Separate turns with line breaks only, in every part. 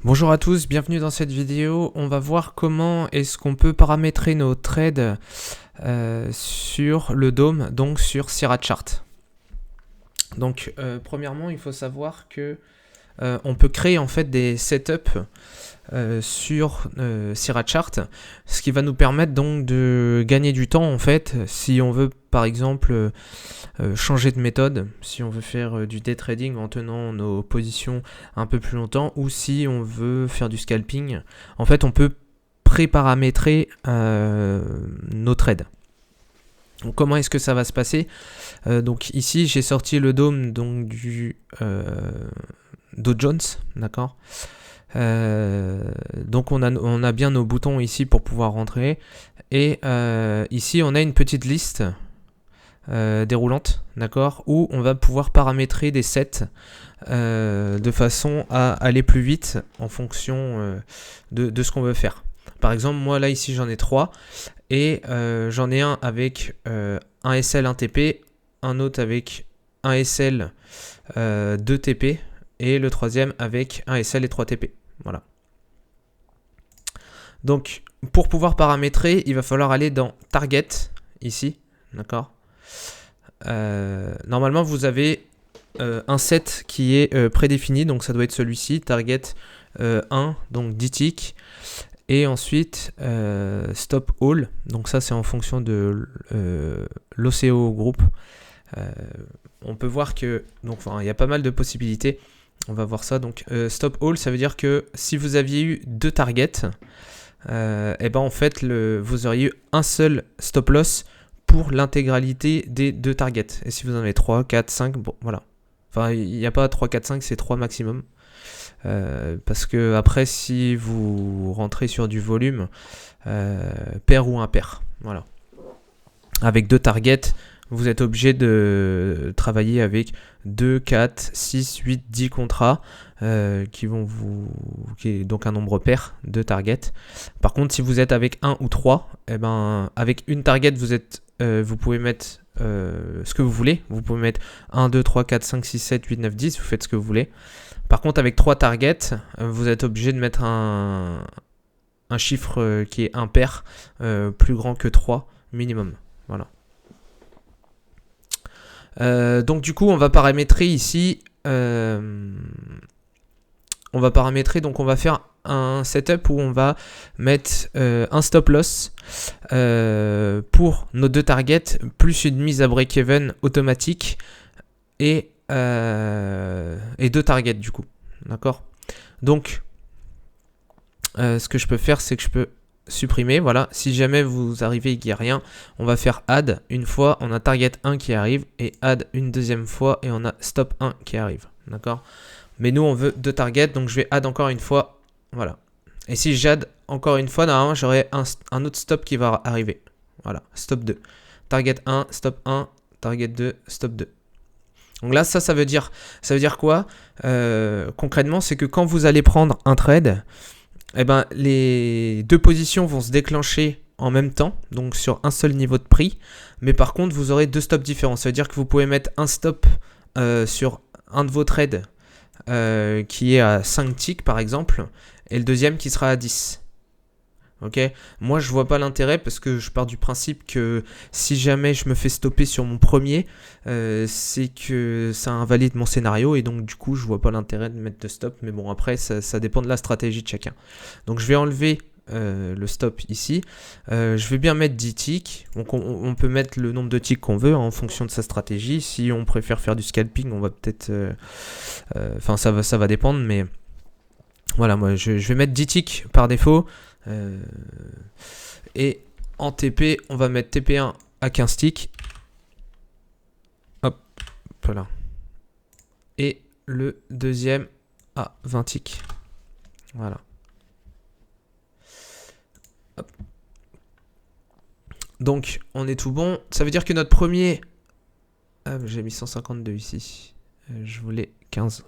Bonjour à tous, bienvenue dans cette vidéo. On va voir comment est-ce qu'on peut paramétrer nos trades sur le DOM, donc sur Syrachart. Donc premièrement, il faut savoir que on peut créer en fait des setups sur Syrachart, ce qui va nous permettre donc de gagner du temps en fait si on veut par exemple changer de méthode, si on veut faire du day trading en tenant nos positions un peu plus longtemps, ou si on veut faire du scalping. En fait, on peut pré-paramétrer nos trades. Donc, comment est-ce que ça va se passer? Donc ici, j'ai sorti le DOM donc du Dow Jones, d'accord. Donc on a bien nos boutons ici pour pouvoir rentrer, et ici on a une petite liste déroulante, d'accord, où on va pouvoir paramétrer des sets de façon à aller plus vite en fonction de ce qu'on veut faire. Par exemple, moi là ici j'en ai 3, et j'en ai un avec un SL 1 TP, un autre avec un SL 2 TP, et le troisième avec un SL et 3 TP. Voilà. Donc, pour pouvoir paramétrer, il va falloir aller dans Target, ici, d'accord. Normalement, vous avez un set qui est prédéfini, donc ça doit être celui-ci, Target 1, donc 10 ticks. Et ensuite, Stop All, donc ça c'est en fonction de l'OCO Group. On peut voir que, donc il y a pas mal de possibilités. On va voir ça. Donc Stop All, ça veut dire que si vous aviez eu 2 targets, et ben en fait vous auriez eu un seul stop loss pour l'intégralité des 2 targets. Et si vous en avez 3, 4, 5, bon voilà. Enfin, il n'y a pas 3, 4, 5, c'est 3 maximum. Parce que après, si vous rentrez sur du volume, pair ou impair, voilà. Avec 2 targets, vous êtes obligé de travailler avec 2, 4, 6, 8, 10 contrats qui est donc un nombre pair de targets. Par contre, si vous êtes avec 1 ou 3, eh ben, avec une target, vous pouvez mettre ce que vous voulez. Vous pouvez mettre 1, 2, 3, 4, 5, 6, 7, 8, 9, 10. Vous faites ce que vous voulez. Par contre, avec 3 targets, vous êtes obligé de mettre un chiffre qui est impair, plus grand que 3 minimum. Voilà. Donc du coup on va paramétrer ici, on va faire un setup où on va mettre un stop loss pour nos 2 targets, plus une mise à break-even automatique, et 2 targets du coup, d'accord. Donc ce que je peux faire, c'est que je peux supprimer, voilà. Si jamais vous arrivez et qu'il n'y a rien, on va faire add une fois, on a target 1 qui arrive, et add une deuxième fois, et on a stop 1 qui arrive, d'accord. Mais nous on veut 2 targets, donc je vais add encore une fois, voilà. Et si j'add encore une fois, normalement j'aurai un autre stop qui va arriver, voilà, stop 2, target 1, stop 1, target 2, stop 2. Donc là ça veut dire quoi concrètement? C'est que quand vous allez prendre un trade, eh ben, les 2 positions vont se déclencher en même temps, donc sur un seul niveau de prix, mais par contre vous aurez 2 stops différents. Ça veut dire que vous pouvez mettre un stop sur un de vos trades qui est à 5 ticks par exemple, et le deuxième qui sera à 10. Ok, moi je vois pas l'intérêt, parce que je pars du principe que si jamais je me fais stopper sur mon premier, c'est que ça invalide mon scénario, et donc du coup je vois pas l'intérêt de mettre de stop. Mais bon, après ça dépend de la stratégie de chacun. Donc je vais enlever le stop ici. Je vais bien mettre 10 ticks. Donc on peut mettre le nombre de ticks qu'on veut en fonction de sa stratégie. Si on préfère faire du scalping, on va peut-être enfin ça va dépendre, mais voilà, moi je vais mettre 10 ticks par défaut. Et en TP, on va mettre TP1 à 15 ticks. Hop, voilà. Et le deuxième à 20 ticks. Voilà. Hop. Donc, on est tout bon. Ça veut dire que notre premier... Ah, j'ai mis 152 ici. Je voulais 15.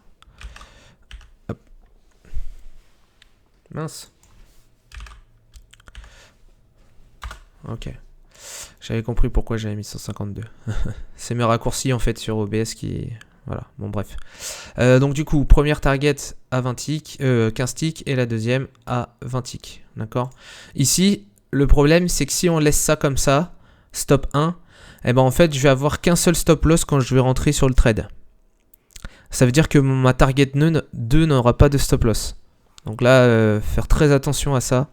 Hop. Mince. Ok. J'avais compris pourquoi j'avais mis 152. C'est mes raccourcis en fait sur OBS qui... Voilà, bon bref. Donc du coup, première target à 20 ticks, 15 ticks et la deuxième à 20 ticks. D'accord. Ici, le problème, c'est que si on laisse ça comme ça, stop 1, et ben en fait, je vais avoir qu'un seul stop loss quand je vais rentrer sur le trade. Ça veut dire que ma target 2 n'aura pas de stop loss. Donc là, faire très attention à ça.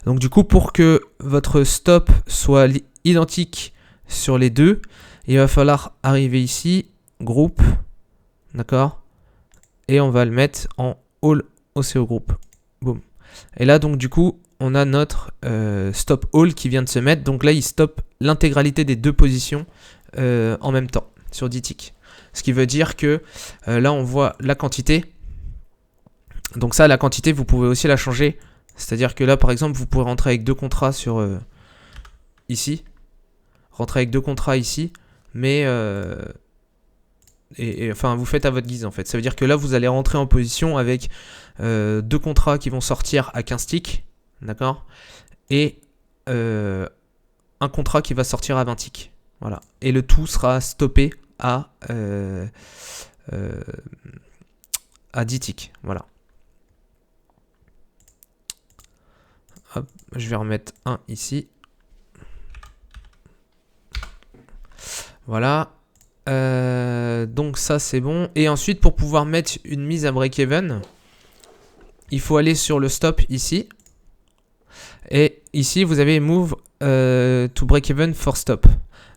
Donc du coup, pour que votre stop soit identique sur les deux, il va falloir arriver ici, groupe, d'accord, et on va le mettre en all OCO group. Boum. Et là, donc du coup, on a notre stop all qui vient de se mettre. Donc là, il stoppe l'intégralité des deux positions en même temps sur 10 ticks. Ce qui veut dire que là, on voit la quantité. Donc ça, la quantité, vous pouvez aussi la changer. C'est-à-dire que là, par exemple, vous pouvez rentrer avec deux contrats sur ici. Rentrer avec deux contrats ici. Mais enfin, vous faites à votre guise en fait. Ça veut dire que là, vous allez rentrer en position avec deux contrats qui vont sortir à 15 ticks. D'accord. Et un contrat qui va sortir à 20 ticks. Voilà. Et le tout sera stoppé à 10 ticks. Voilà. Hop, je vais remettre un ici. Voilà. Donc ça c'est bon. Et ensuite pour pouvoir mettre une mise à break-even, il faut aller sur le stop ici. Et ici vous avez move to break-even for stop.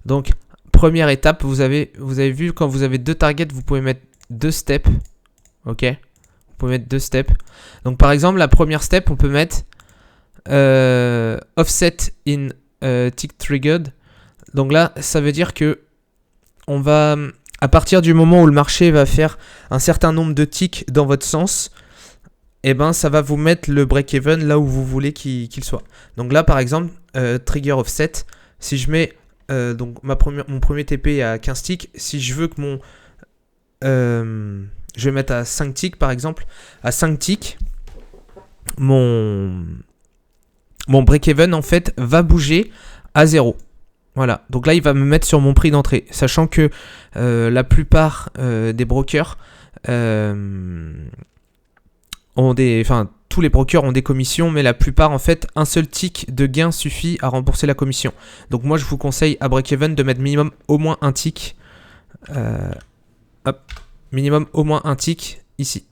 Donc première étape, vous avez vu quand vous avez deux targets, vous pouvez mettre deux steps. Ok. Vous pouvez mettre deux steps. Donc par exemple la première step on peut mettre offset in tick triggered. Donc là ça veut dire que on va, à partir du moment où le marché va faire un certain nombre de ticks dans votre sens, et ben ça va vous mettre le break-even là où vous voulez qu'il soit. Donc là par exemple, trigger offset, si je mets donc mon premier TP à 15 ticks, si je veux que je vais mettre à 5 ticks par exemple, à 5 ticks, mon break-even en fait va bouger à 0. Voilà, donc là il va me mettre sur mon prix d'entrée, sachant que la plupart des brokers tous les brokers ont des commissions, mais la plupart en fait un seul tick de gain suffit à rembourser la commission. Donc moi je vous conseille à break-even de mettre minimum au moins un tick, minimum au moins un tick ici.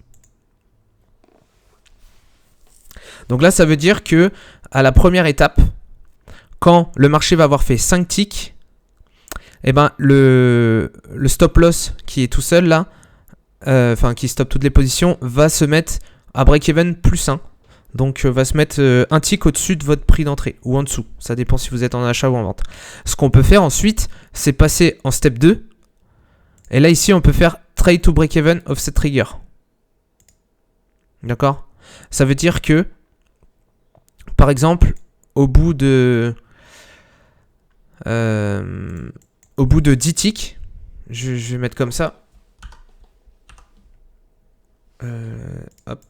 Donc là ça veut dire que à la première étape, quand le marché va avoir fait 5 ticks, et ben le stop loss qui est tout seul là, qui stoppe toutes les positions, va se mettre à break-even plus 1. Donc va se mettre un tick au-dessus de votre prix d'entrée ou en dessous. Ça dépend si vous êtes en achat ou en vente. Ce qu'on peut faire ensuite, c'est passer en step 2. Et là ici, on peut faire trade to break-even offset trigger. D'accord ? Ça veut dire que, par exemple, au bout de 10 ticks, je vais mettre comme ça. Hop.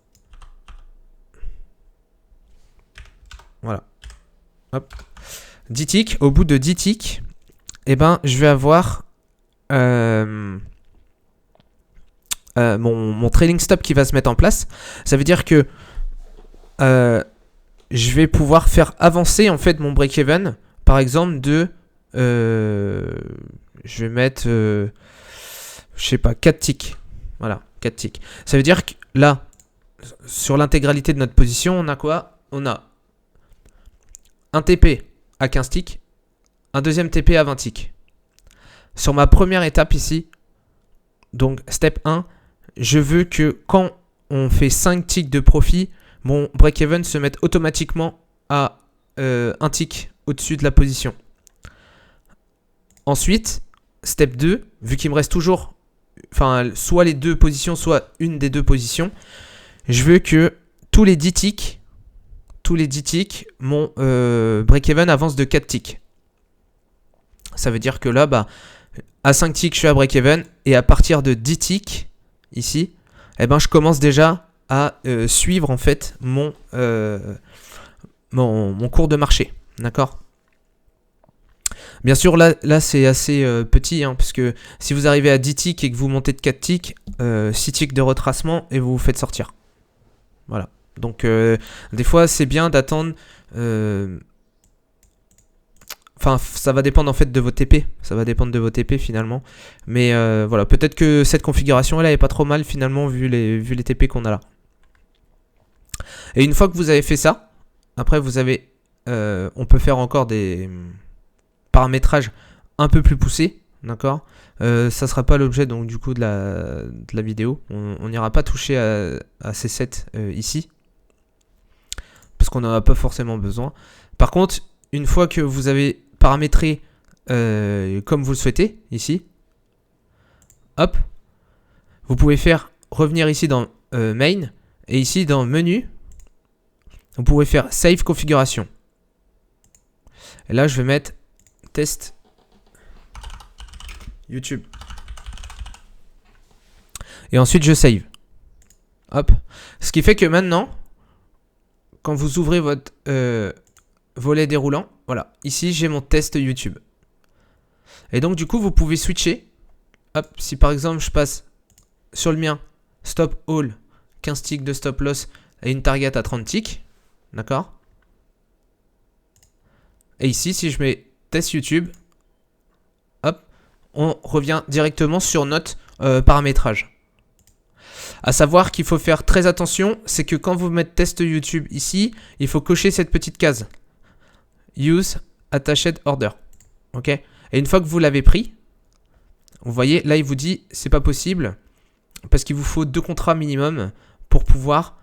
Voilà. Hop. 10 ticks. Au bout de 10 ticks, eh ben, je vais avoir mon trailing stop qui va se mettre en place. Ça veut dire que je vais pouvoir faire avancer en fait mon break-even. Par exemple de je vais mettre je sais pas 4 ticks. Voilà, 4 ticks. Ça veut dire que là sur l'intégralité de notre position, on a quoi? On a un TP à 15 ticks, un deuxième TP à 20 ticks. Sur ma première étape ici, donc step 1, je veux que quand on fait 5 ticks de profit, mon break-even se mette automatiquement à un tick au-dessus de la position. Ensuite, step 2, vu qu'il me reste toujours soit les deux positions, soit une des deux positions, je veux que tous les 10 ticks, mon break-even avance de 4 ticks. Ça veut dire que là, à 5 ticks, je suis à break-even. Et à partir de 10 ticks, ici, je commence déjà à suivre en fait mon cours de marché. D'accord ? Bien sûr, là c'est assez petit, hein, parce que si vous arrivez à 10 ticks et que vous montez de 4 ticks, 6 ticks de retracement et vous vous faites sortir. Voilà. Donc, des fois, c'est bien d'attendre. Enfin, ça va dépendre en fait de vos TP. Ça va dépendre de vos TP finalement. Mais voilà, peut-être que cette configuration là est pas trop mal finalement vu les TP qu'on a là. Et une fois que vous avez fait ça, après vous avez. On peut faire encore des paramétrages un peu plus poussés. D'accord, ça sera pas l'objet donc du coup de la vidéo. On n'ira pas toucher à ces sets ici. Parce qu'on n'en a pas forcément besoin. Par contre, une fois que vous avez paramétré comme vous le souhaitez, ici, hop, vous pouvez faire revenir ici dans Main, et ici dans Menu, vous pouvez faire Save Configuration. Et là, je vais mettre Test YouTube. Et ensuite, je save. Hop. Ce qui fait que maintenant, quand vous ouvrez votre volet déroulant, voilà, ici j'ai mon test YouTube. Et donc du coup vous pouvez switcher. Hop, si par exemple je passe sur le mien, stop all, 15 ticks de stop loss et une target à 30 ticks, d'accord. Et ici si je mets test YouTube, hop, on revient directement sur notre paramétrage. À savoir qu'il faut faire très attention, c'est que quand vous mettez test YouTube ici, il faut cocher cette petite case. Use attached order. Ok. Et une fois que vous l'avez pris, vous voyez, là il vous dit c'est pas possible parce qu'il vous faut 2 contrats minimum pour pouvoir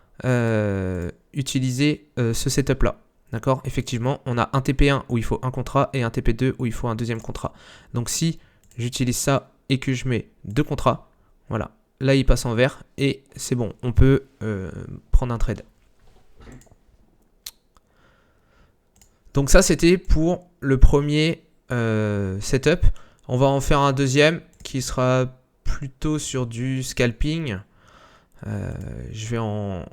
utiliser ce setup là. D'accord. Effectivement, on a un TP1 où il faut un contrat et un TP2 où il faut un deuxième contrat. Donc si j'utilise ça et que je mets 2 contrats, voilà. Là, il passe en vert et c'est bon. On peut prendre un trade. Donc ça, c'était pour le premier setup. On va en faire un deuxième qui sera plutôt sur du scalping. Je vais en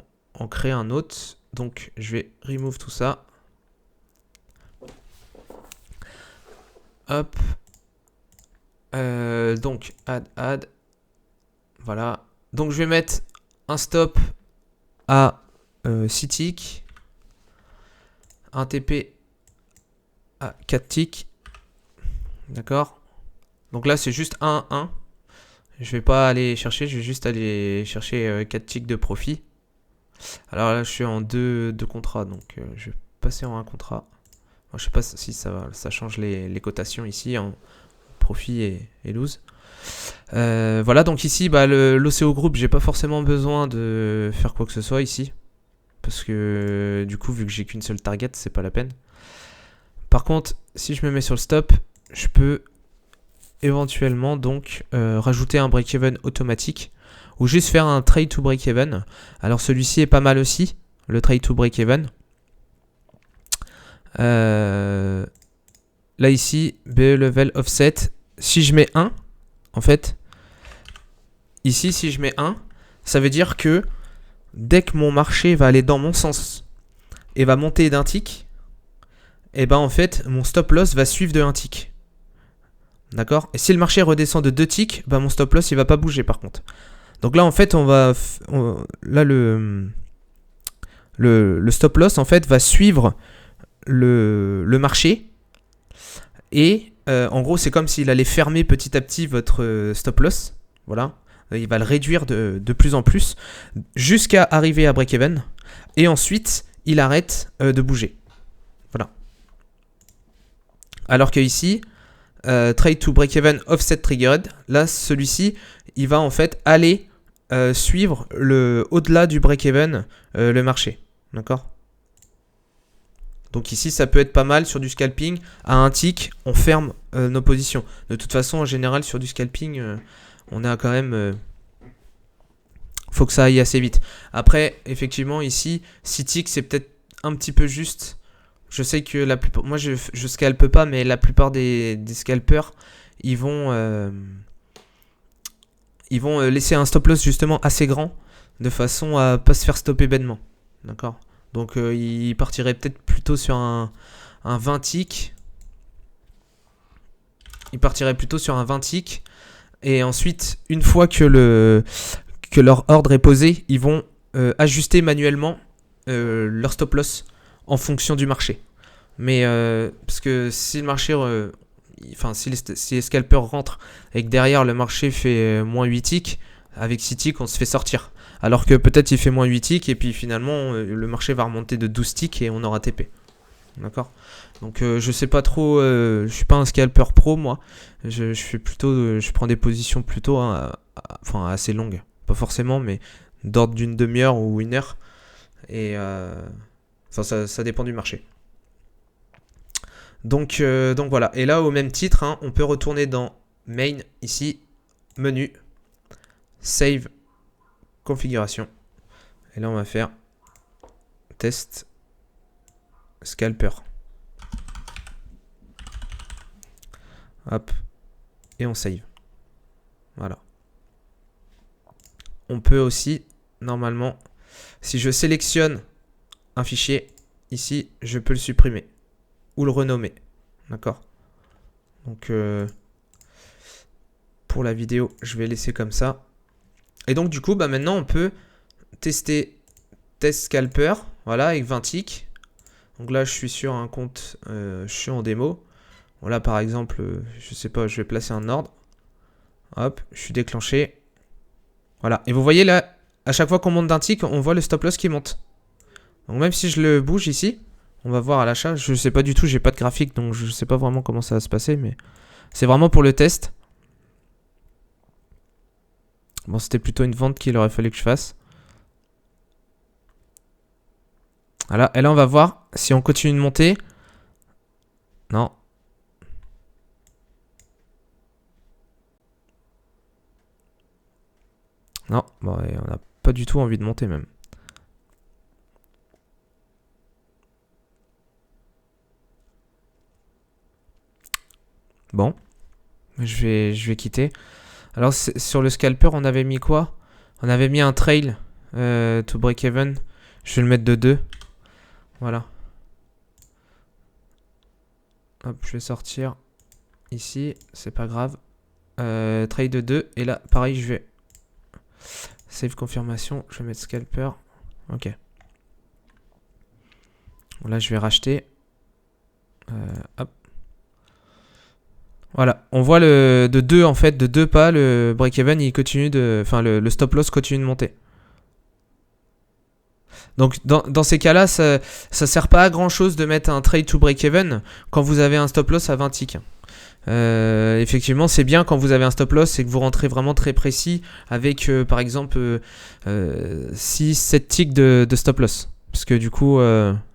créer un autre. Donc, je vais remove tout ça. Hop. Donc, add. Voilà. Donc, je vais mettre un stop à 6 ticks. Un TP à 4 ticks. D'accord. Donc là, c'est juste 1. Je vais pas aller chercher. Je vais juste aller chercher 4 ticks de profit. Alors là, je suis en 2 contrats. Donc, je vais passer en un contrat. Je sais pas si ça change les cotations ici en profit et lose. Voilà, donc ici, bah, l'OCO Group, j'ai pas forcément besoin de faire quoi que ce soit ici. Parce que du coup, vu que j'ai qu'une seule target, c'est pas la peine. Par contre, si je me mets sur le stop, je peux éventuellement donc rajouter un break-even automatique ou juste faire un trade to break-even. Alors celui-ci est pas mal aussi, le trade to break-even. Là ici, BE level offset, si je mets 1, en fait, ici si je mets 1, ça veut dire que dès que mon marché va aller dans mon sens et va monter d'un tick, et ben en fait mon stop loss va suivre de 1 tick. D'accord. Et si le marché redescend de 2 ticks, ben mon stop loss il va pas bouger par contre. Donc là en fait là le stop loss en fait va suivre le marché et en gros c'est comme s'il allait fermer petit à petit votre stop loss. Voilà. Il va le réduire de plus en plus jusqu'à arriver à break-even et ensuite il arrête de bouger. Voilà. Alors que ici, trade to break-even offset triggered, là celui-ci il va en fait aller suivre au-delà du break-even le marché. D'accord. Donc ici ça peut être pas mal sur du scalping. À un tick on ferme nos positions. De toute façon en général sur du scalping on a quand même faut que ça aille assez vite. Après effectivement ici 6 ticks c'est peut-être un petit peu juste. Je sais que la plupart, moi je scalpe pas, mais la plupart des scalpers ils vont laisser un stop loss justement assez grand de façon à pas se faire stopper bêtement. D'accord. Donc ils partiraient peut-être plutôt sur un 20 ticks. ils partiraient plutôt sur un 20 ticks. Et ensuite, une fois que leur ordre est posé, ils vont ajuster manuellement leur stop loss en fonction du marché. Mais parce que si le marché, si les scalpers rentrent et que derrière le marché fait moins 8 ticks, avec 6 ticks on se fait sortir. Alors que peut-être il fait moins 8 ticks et puis finalement le marché va remonter de 12 ticks et on aura TP. D'accord. Donc je sais pas trop, je suis pas un scalper pro moi. Je fais plutôt, je prends des positions plutôt assez longues. Pas forcément, mais d'ordre d'une demi-heure ou une heure. Et ça dépend du marché. Donc voilà. Et là, au même titre, hein, on peut retourner dans Main, ici, Menu, Save, Configuration. Et là, on va faire Test, Scalper. Hop. Et on save. Voilà. On peut aussi, normalement, si je sélectionne un fichier, ici, je peux le supprimer. Ou le renommer. D'accord. Donc, pour la vidéo, je vais laisser comme ça. Et donc, du coup, maintenant, on peut tester Test Scalper. Voilà, avec 20 ticks. Donc là, je suis sur un compte, je suis en démo. Voilà, par exemple, je sais pas, je vais placer un ordre. Hop, je suis déclenché. Voilà, et vous voyez là, à chaque fois qu'on monte d'un tick, on voit le stop loss qui monte. Donc même si je le bouge ici, on va voir à l'achat. Je sais pas du tout, j'ai pas de graphique, donc je sais pas vraiment comment ça va se passer, mais c'est vraiment pour le test. Bon, c'était plutôt une vente qu'il aurait fallu que je fasse. Voilà, et là on va voir si on continue de monter. Non. Non, bon, on n'a pas du tout envie de monter même. Bon, je vais quitter. Alors sur le scalper, on avait mis quoi? On avait mis un trail to break even. Je vais le mettre de 2. Voilà. Hop, je vais sortir ici, c'est pas grave. Trail de 2. Et là, pareil, je vais save confirmation. Je vais mettre scalper. Ok. Là, je vais racheter. Hop. Voilà, on voit de 2 en fait, de 2 pas, le break-even, il continue enfin le stop loss continue de monter. Donc dans ces cas-là, ça sert pas à grand chose de mettre un trade to break-even quand vous avez un stop loss à 20 ticks. Effectivement, c'est bien quand vous avez un stop loss et que vous rentrez vraiment très précis avec par exemple 6-7 ticks de stop loss. Parce que du coup,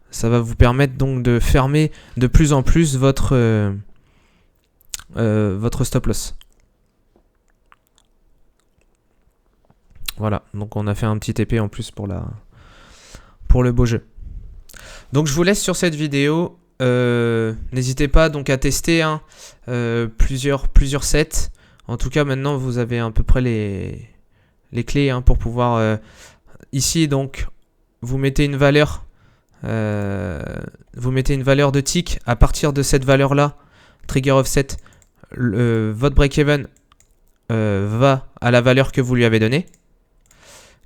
ça va vous permettre donc de fermer de plus en plus votre stop loss. Voilà, donc on a fait un petit TP en plus pour le beau jeu. Donc je vous laisse sur cette vidéo. N'hésitez pas donc à tester plusieurs sets. En tout cas maintenant vous avez à peu près les clés pour pouvoir ici donc vous mettez une valeur de tick. À partir de cette valeur là, trigger offset, votre break-even va à la valeur que vous lui avez donnée.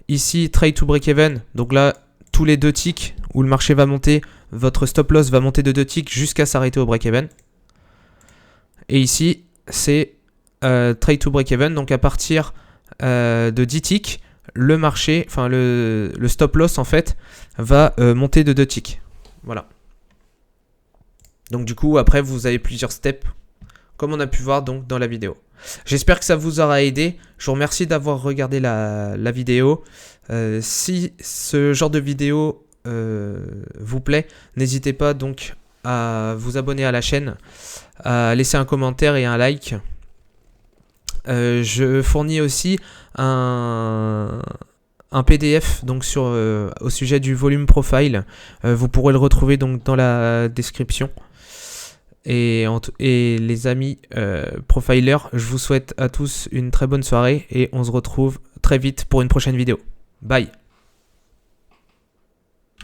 Ici, trade to break-even, donc là, tous les 2 ticks où le marché va monter, votre stop loss va monter de 2 ticks jusqu'à s'arrêter au break-even. Et ici, c'est trade to break-even, donc à partir de 10 ticks, le marché, enfin le stop loss en fait, va monter de 2 ticks. Voilà. Donc du coup, après, vous avez plusieurs steps, comme on a pu voir donc dans la vidéo. J'espère que ça vous aura aidé. Je vous remercie d'avoir regardé la vidéo. Si ce genre de vidéo vous plaît, n'hésitez pas donc à vous abonner à la chaîne, à laisser un commentaire et un like. Je fournis aussi un PDF donc au sujet du volume profile. Vous pourrez le retrouver donc dans la description. Et les amis profilers, je vous souhaite à tous une très bonne soirée et on se retrouve très vite pour une prochaine vidéo. Bye!